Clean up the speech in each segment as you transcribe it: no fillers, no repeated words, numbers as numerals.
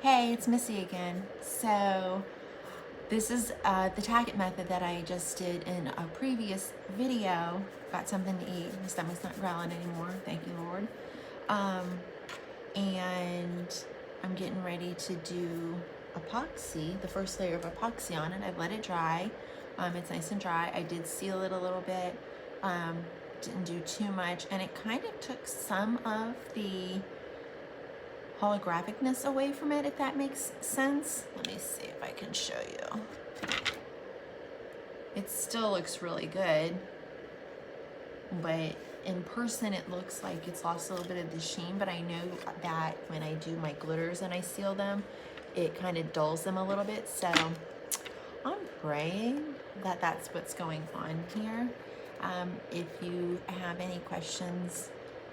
Hey, it's Missy again. So this is the Tack method that I just did in a previous video. Got something to eat. My stomach's not growling anymore. Thank you, Lord. And I'm getting ready to do epoxy, the first layer of epoxy on it. I've let it dry. It's nice and dry. I did seal it a little bit. Didn't do too much, and it kind of took some of the holographicness away from it, if that makes sense. Let me see if I can show you. It still looks really good, but in person it looks like it's lost a little bit of the sheen, but I know that when I do my glitters and I seal them, it kind of dulls them a little bit. So I'm praying that that's what's going on here. If you have any questions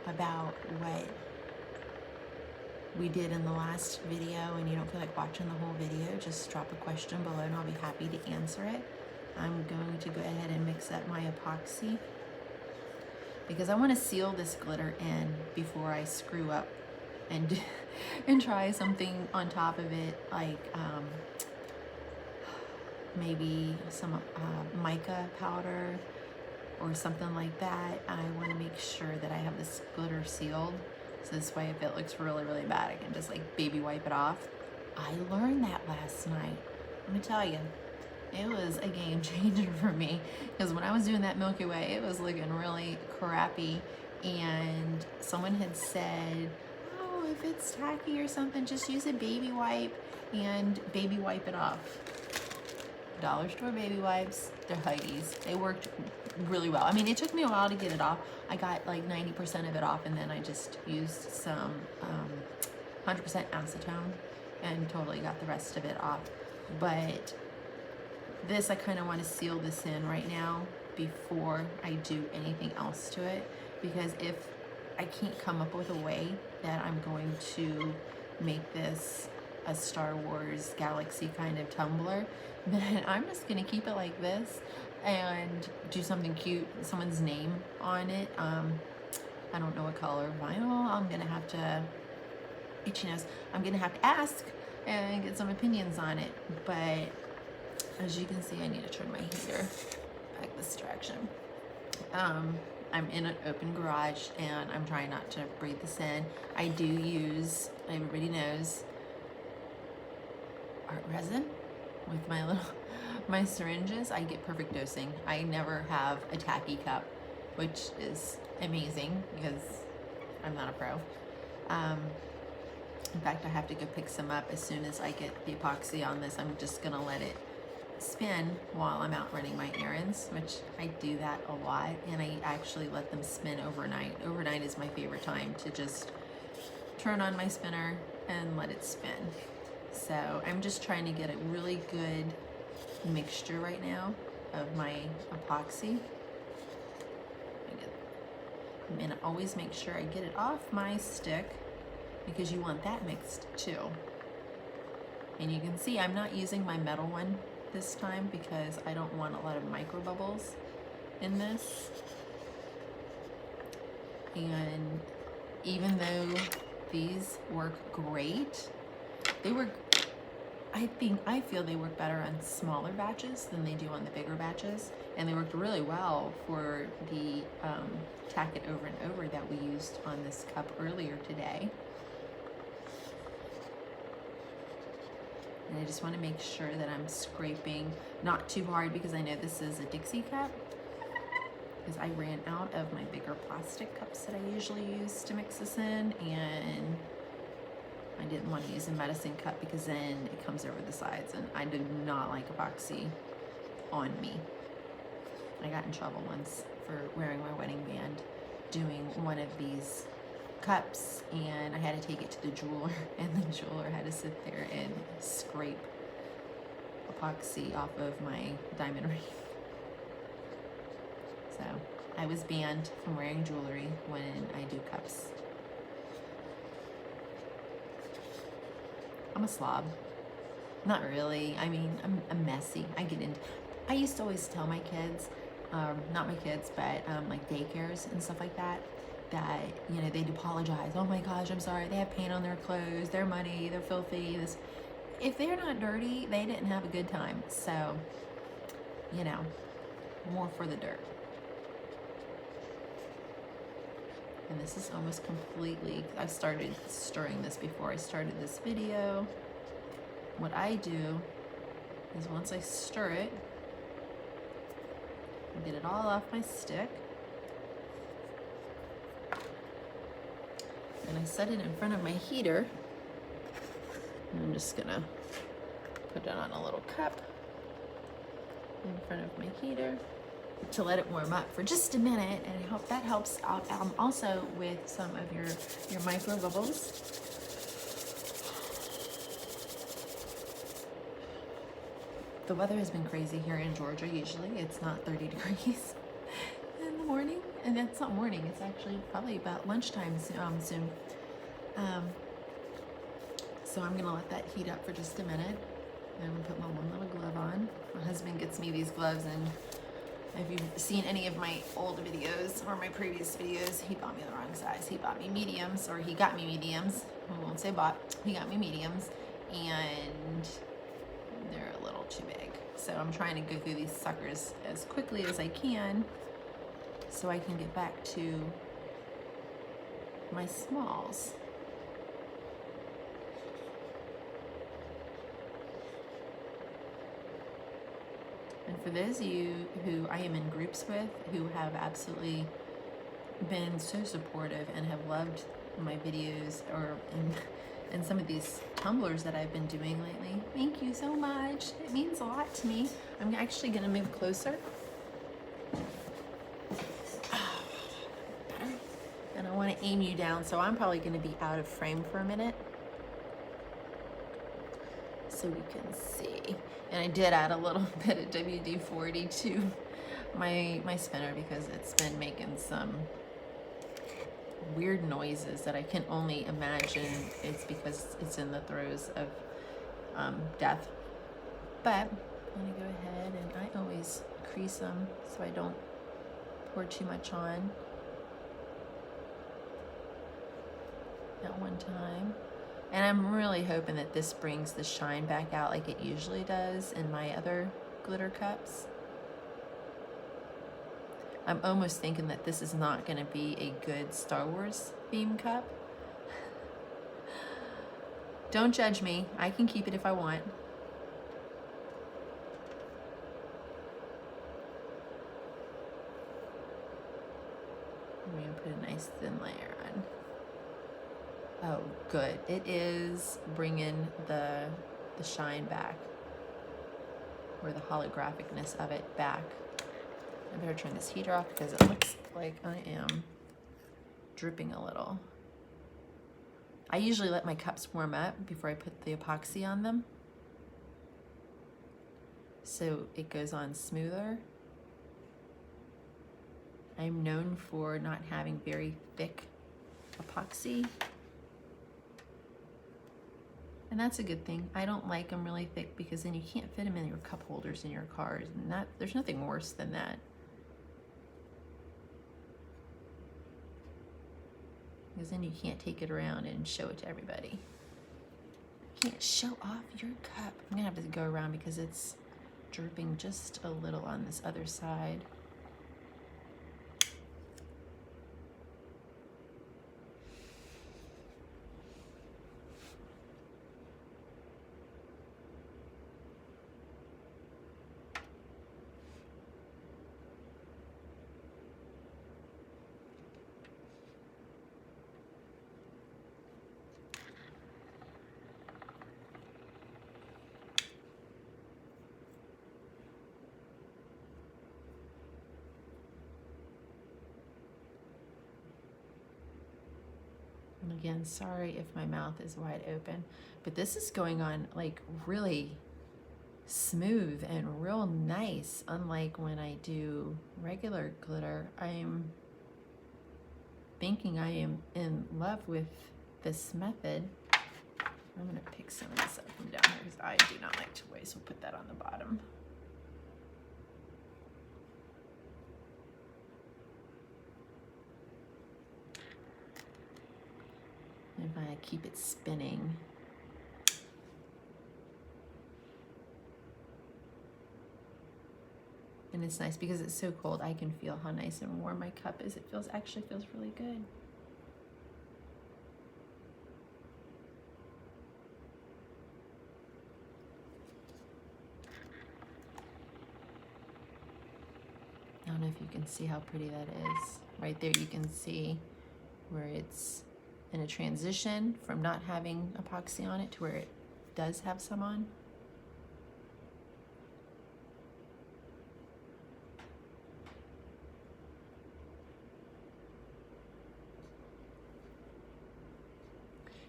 about what we did in the last video and you don't feel like watching the whole video, just drop a question below and I'll be happy to answer it. I'm going to go ahead and mix up my epoxy because I want to seal this glitter in before I screw up and and try something on top of it, like maybe some mica powder or something like that. I want to make sure that I have this glitter sealed, so this way if it looks really, really bad, I can just like baby wipe it off. I learned that last night. Let me tell you, it was a game changer for me, because when I was doing that Milky Way, it was looking really crappy, and someone had said, oh, if it's tacky or something, just use a baby wipe and baby wipe it off. Dollar store baby wipes, they're Huggies. They worked really well. I mean, it took me a while to get it off. I got like 90% of it off, and then I just used some 100% acetone and totally got the rest of it off. But this, I kind of want to seal this in right now before I do anything else to it, because if I can't come up with a way that I'm going to make this a Star Wars galaxy kind of tumbler, then I'm just gonna keep it like this and do something cute, someone's name on it. I don't know what color vinyl. I'm gonna have to, itchy nose, I'm gonna have to ask and get some opinions on it. But as you can see, I need to turn my heater back this direction. I'm in an open garage and I'm trying not to breathe this in. I do use, everybody knows, art resin with my syringes. I get perfect dosing. I never have a tacky cup, which is amazing because I'm not a pro. In fact, I have to go pick some up as soon as I get the epoxy on this. I'm just gonna let it spin while I'm out running my errands, which I do that a lot, and I actually let them spin overnight. Overnight is my favorite time to just turn on my spinner and let it spin. So I'm just trying to get a really good mixture right now of my epoxy. And always make sure I get it off my stick, because you want that mixed too. And you can see I'm not using my metal one this time because I don't want a lot of micro bubbles in this. And even though these work great, I feel they work better on smaller batches than they do on the bigger batches, and they worked really well for the Tack It Over and Over that we used on this cup earlier today. And I just want to make sure that I'm scraping not too hard, because I know this is a Dixie cup, because I ran out of my bigger plastic cups that I usually use to mix this in, and I didn't want to use a medicine cup because then it comes over the sides, and I did not like epoxy on me. I got in trouble once for wearing my wedding band doing one of these cups, and I had to take it to the jeweler, and the jeweler had to sit there and scrape epoxy off of my diamond ring. So I was banned from wearing jewelry when I do cups. I'm a slob. Not really. I mean, I'm messy. I used to always tell my kids, not my kids, but like daycares and stuff like that, that, you know, they'd apologize. Oh my gosh, I'm sorry. They have paint on their clothes, their money, they're filthy. This, if they're not dirty, they didn't have a good time. So, you know, more for the dirt. And this is almost completely, I started stirring this before I started this video. What I do is once I stir it, I get it all off my stick. And I set it in front of my heater. And I'm just gonna put it on a little cup in front of my heater to let it warm up for just a minute, and that helps out also with some of your micro bubbles. The weather has been crazy here in Georgia. Usually it's not 30 degrees in the morning, and it's not morning, it's actually probably about lunchtime soon. So I'm gonna let that heat up for just a minute. I'm gonna put my one little glove on. My husband gets me these gloves, and if you've seen any of my old videos or my previous videos, he bought me the wrong size. He bought me mediums, or he got me mediums. I won't say bought. He got me mediums, and they're a little too big. So I'm trying to go through these suckers as quickly as I can so I can get back to my smalls. And for those of you who I am in groups with, who have absolutely been so supportive and have loved my videos, or in some of these tumblers that I've been doing lately, thank you so much. It means a lot to me. I'm actually gonna move closer. And I wanna aim you down, so I'm probably gonna be out of frame for a minute so you can see. And I did add a little bit of WD-40 to my spinner because it's been making some weird noises that I can only imagine it's because it's in the throes of death. But I'm gonna go ahead, and I always crease them so I don't pour too much on at one time. And I'm really hoping that this brings the shine back out like it usually does in my other glitter cups. I'm almost thinking that this is not going to be a good Star Wars theme cup. Don't judge me. I can keep it if I want. I'm going to put a nice thin layer on. Oh, good. It is bringing the shine back, or the holographicness of it back. I better turn this heater off because it looks like I am dripping a little. I usually let my cups warm up before I put the epoxy on them, so it goes on smoother. I'm known for not having very thick epoxy. And that's a good thing. I don't like them really thick because then you can't fit them in your cup holders in your cars, and there's nothing worse than that. Because then you can't take it around and show it to everybody. You can't show off your cup. I'm gonna have to go around because it's dripping just a little on this other side. And again, sorry if my mouth is wide open, but this is going on like really smooth and real nice, unlike when I do regular glitter. I'm thinking I am in love with this method. I'm gonna pick some of this up from down here because I do not like to waste. We'll put that on the bottom. keep it spinning. And it's nice because it's so cold. I can feel how nice and warm my cup is. It actually feels really good. I don't know if you can see how pretty that is. Right there you can see where it's in a transition from not having epoxy on it to where it does have some on.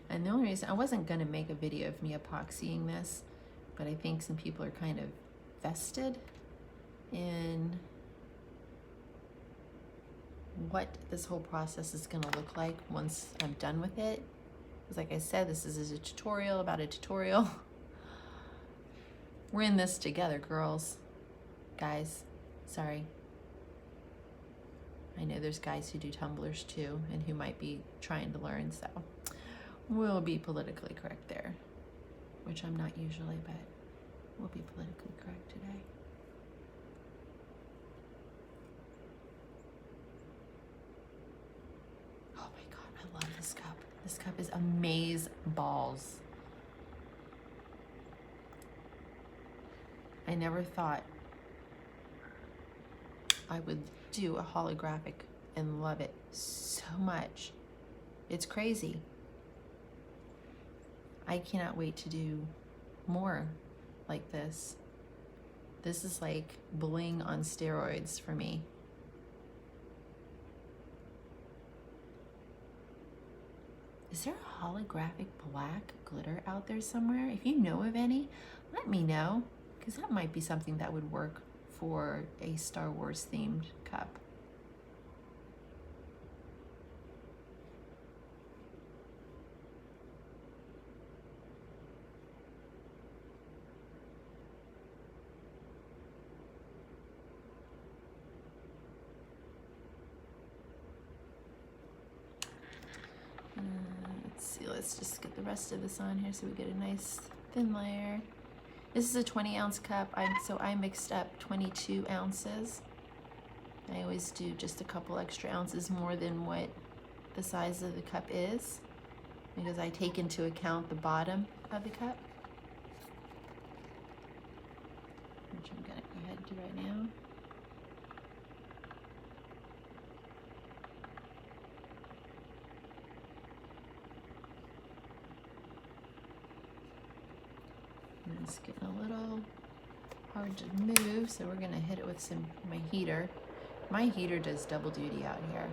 And the only reason, I wasn't gonna make a video of me epoxying this, but I think some people are kind of vested in what this whole process is gonna look like once I'm done with it. Because like I said, this is a tutorial about a tutorial. We're in this together, girls. Guys, sorry. I know there's guys who do tumblers too and who might be trying to learn, so we'll be politically correct there, which I'm not usually, but we'll be politically correct today. Oh my God, I love this cup. This cup is amaze balls. I never thought I would do a holographic and love it so much. It's crazy. I cannot wait to do more like this. This is like bling on steroids for me. Is there a holographic black glitter out there somewhere? If you know of any, let me know, because that might be something that would work for a Star Wars themed cup. Let's see, let's just get the rest of this on here so we get a nice thin layer. This is a 20-ounce cup, so I mixed up 22 ounces. I always do just a couple extra ounces more than what the size of the cup is, because I take into account the bottom of the cup, which I'm gonna go ahead and do right now. And it's getting a little hard to move, so we're gonna hit it with my heater. My heater does double duty out here.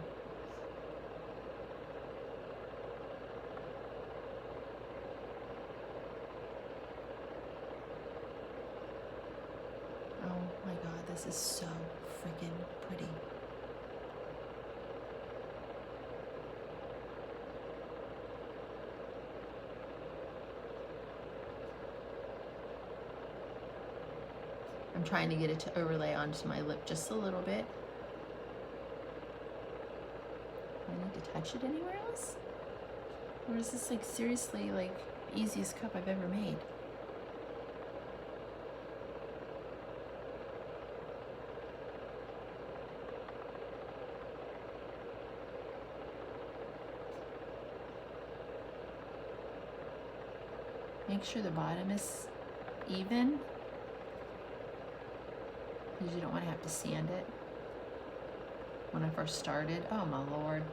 Oh my God, this is so freaking pretty. I'm trying to get it to overlay onto my lip just a little bit. Do I need to touch it anywhere else? Or is this like seriously like the easiest cup I've ever made? Make sure the bottom is even, because you don't want to have to sand it. When I first started, oh my Lord,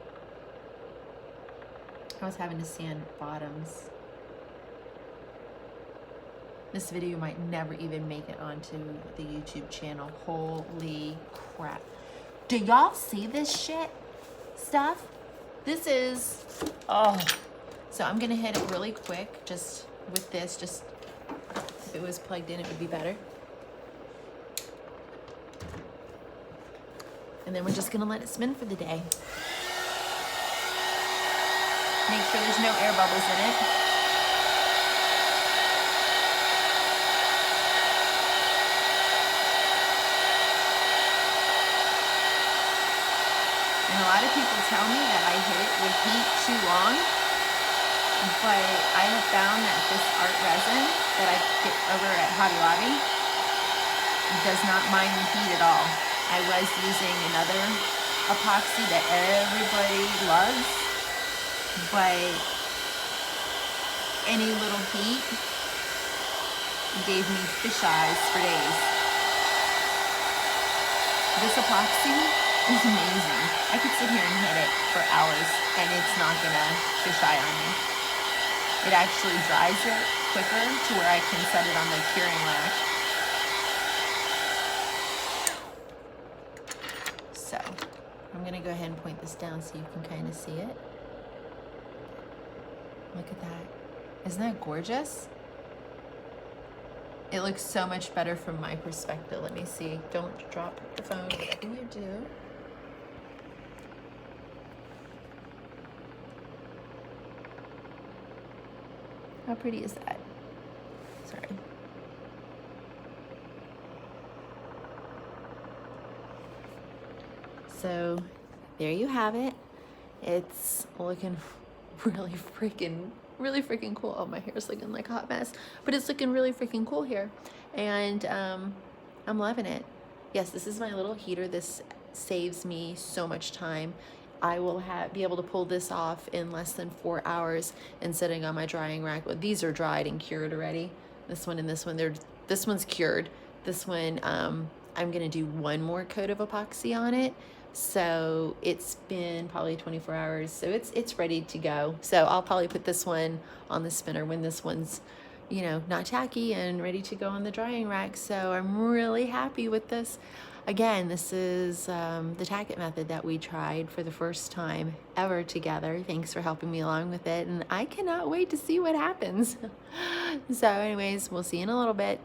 I was having to sand bottoms. This video might never even make it onto the YouTube channel. Holy crap. Do y'all see this shit stuff? This is, oh. So I'm gonna hit it really quick, just with this, just if it was plugged in, it would be better. And then we're just gonna let it spin for the day. Make sure there's no air bubbles in it. And a lot of people tell me that I hit it with heat too long. but I have found that this art resin that I get over at Hobby Lobby does not mind the heat at all. I was using another epoxy that everybody loves, but any little heat gave me fish eyes for days. This epoxy is amazing. I could sit here and hit it for hours and it's not gonna fish eye on me. It actually dries it quicker to where I can set it on the curing rack. So I'm gonna go ahead and point this down so you can kind of see it. Look at that. Isn't that gorgeous? It looks so much better from my perspective. Let me see. Don't drop the phone. Whatever you do. How pretty is that? Sorry. So there you have it. It's looking really freaking cool. Oh, my hair's looking like a hot mess, but it's looking really freaking cool here. And I'm loving it. Yes, this is my little heater. This saves me so much time. I will be able to pull this off in less than 4 hours and sitting on my drying rack. Well, these are dried and cured already. This one and this one, this one's cured. This one, I'm gonna do one more coat of epoxy on it. So it's been probably 24 hours. So it's ready to go. So I'll probably put this one on the spinner when this one's, you know, not tacky and ready to go on the drying rack. So I'm really happy with this. Again, this is the Tack method that we tried for the first time ever together. Thanks for helping me along with it. And I cannot wait to see what happens. So anyways, we'll see you in a little bit.